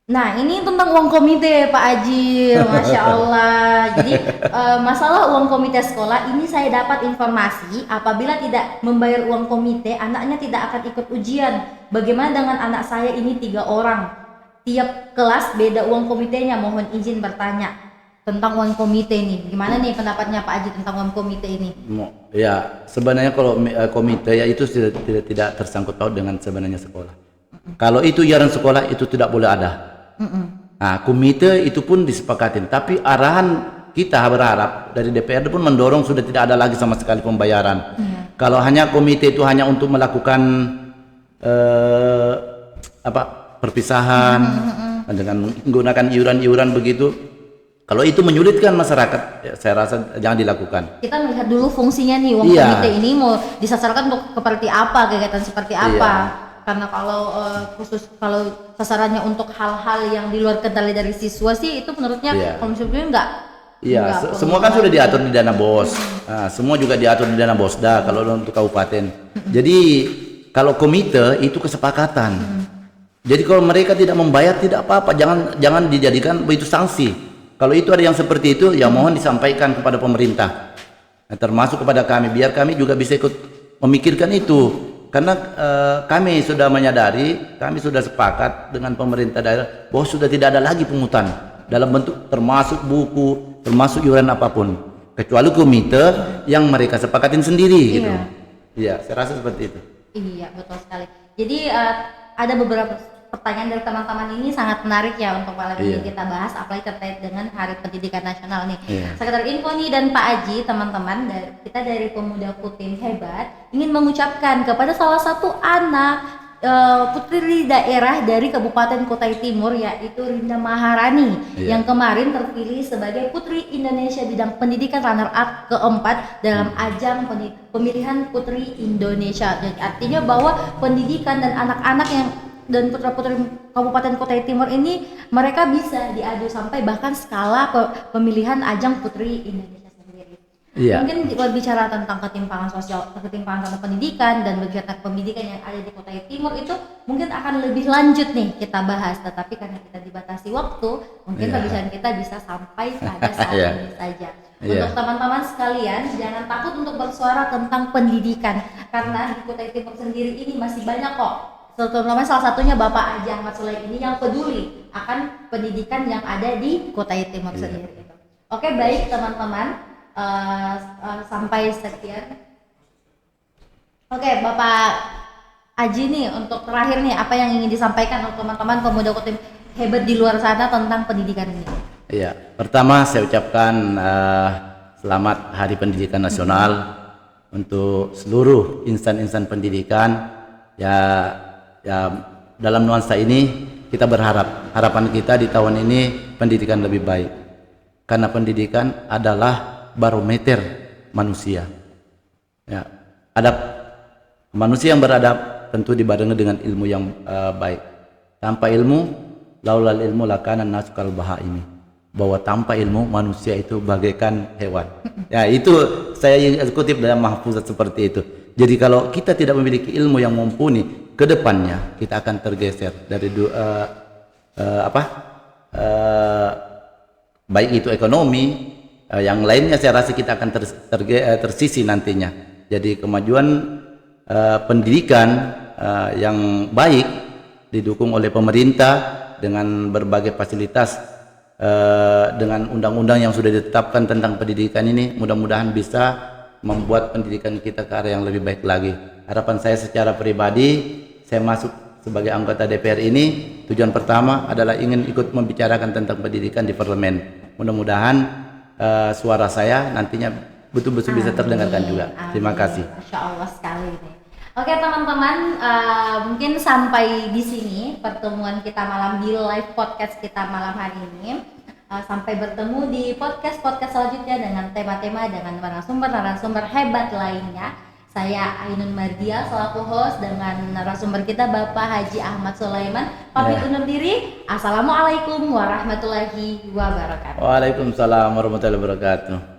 Nah, ini tentang uang komite Pak Aji, Masya Allah. Jadi masalah uang komite sekolah ini saya dapat informasi apabila tidak membayar uang komite, anaknya tidak akan ikut ujian. Bagaimana dengan anak saya ini 3 orang? Tiap kelas beda uang komitenya. Mohon izin bertanya tentang uang komite ini. Gimana nih pendapatnya Pak Aji tentang uang komite ini? Ya, sebenarnya kalau komite ya itu tidak tersangkut paut dengan sebenarnya sekolah. Kalau itu iuran sekolah itu tidak boleh ada. Nah, komite itu pun disepakatin, tapi arahan kita berharap dari DPRD pun mendorong sudah tidak ada lagi sama sekali pembayaran. Kalau hanya komite itu hanya untuk melakukan apa perpisahan dengan menggunakan iuran-iuran begitu. Kalau itu menyulitkan masyarakat, ya, saya rasa jangan dilakukan. Kita melihat dulu fungsinya nih, uang komite ini mau disasarkan untuk seperti apa, kegiatan seperti apa. Karena kalau kalau sasarannya untuk hal-hal yang di luar kendali dari siswa sih, itu menurutnya kalau misalnya enggak. Iya, semua kan sudah diatur di dana BOS. Nah, semua juga diatur di dana BOSDA kalau untuk kabupaten. Jadi kalau komite itu kesepakatan. Jadi kalau mereka tidak membayar tidak apa-apa, jangan dijadikan begitu sanksi. Kalau itu ada yang seperti itu, ya mohon disampaikan kepada pemerintah, termasuk kepada kami, biar kami juga bisa ikut memikirkan itu. Karena kami sudah menyadari, kami sudah sepakat dengan pemerintah daerah bahwa sudah tidak ada lagi pungutan dalam bentuk termasuk buku, termasuk iuran apapun, kecuali komite yang mereka sepakatin sendiri gitu. Iya, saya rasa seperti itu. Iya, betul sekali. Jadi ada beberapa pertanyaan dari teman-teman ini sangat menarik ya untuk malam ini kita bahas, apalagi terkait dengan Hari Pendidikan Nasional nih. Sekedar info nih dan Pak Aji, teman-teman, kita dari Pemuda Putim Hebat ingin mengucapkan kepada salah satu anak putri daerah dari Kabupaten Kutai Timur, yaitu Rinda Maharani, yang kemarin terpilih sebagai Putri Indonesia bidang pendidikan runner up keempat dalam ajang pemilihan Putri Indonesia. Jadi artinya bahwa pendidikan dan anak-anak yang dan putra-putri Kabupaten Kutai Timur ini mereka bisa diadu sampai bahkan skala pemilihan ajang Putri Indonesia sendiri. Mungkin berbicara tentang ketimpangan sosial, ketimpangan tentang pendidikan dan kegiatan pendidikan yang ada di Kutai Timur itu mungkin akan lebih lanjut nih kita bahas, tetapi karena kita dibatasi waktu, mungkin pembicaraan kita bisa sampai pada saat ini saja. Untuk teman-teman sekalian, jangan takut untuk bersuara tentang pendidikan, karena di Kutai Timur sendiri ini masih banyak kok, terutama salah satunya Bapak Aji Ahmad Sulaim ini yang peduli akan pendidikan yang ada di Kutai Timur sendiri. Oke, baik teman-teman, sampai sekian. Oke, Bapak Aji nih, untuk terakhir nih, apa yang ingin disampaikan untuk teman-teman pemuda Kutim hebat di luar sana tentang pendidikan ini? Iya, pertama saya ucapkan selamat Hari Pendidikan Nasional untuk seluruh insan-insan pendidikan. Ya, dalam nuansa ini kita berharap, harapan kita di tahun ini pendidikan lebih baik, karena pendidikan adalah barometer manusia. Ya, manusia yang beradab tentu dibarengi dengan ilmu yang baik. Tanpa ilmu, laulal ilmu lakana nasu kal bahaimi, bahwa tanpa ilmu manusia itu bagaikan hewan. Ya, itu saya kutip dalam mahfuzat seperti itu. Jadi kalau kita tidak memiliki ilmu yang mumpuni, ke depannya kita akan tergeser dari baik itu ekonomi, yang lainnya saya rasa kita akan tersisi nantinya. Jadi kemajuan pendidikan yang baik didukung oleh pemerintah dengan berbagai fasilitas, dengan undang-undang yang sudah ditetapkan tentang pendidikan ini, mudah-mudahan bisa membuat pendidikan kita ke arah yang lebih baik lagi. Harapan saya secara pribadi, saya masuk sebagai anggota DPR ini, tujuan pertama adalah ingin ikut membicarakan tentang pendidikan di parlemen. Mudah-mudahan suara saya nantinya betul-betul bisa terdengarkan juga. Terima kasih. Masya Allah sekali nih. Oke teman-teman, mungkin sampai di sini pertemuan kita malam di live podcast kita malam hari ini. Sampai bertemu di podcast selanjutnya dengan tema-tema dengan narasumber hebat lainnya. Saya Ainun Mardia selaku host dengan narasumber kita Bapak Haji Ahmad Sulaiman. Pamit undur diri. Assalamualaikum warahmatullahi wabarakatuh. Waalaikumsalam warahmatullahi wabarakatuh.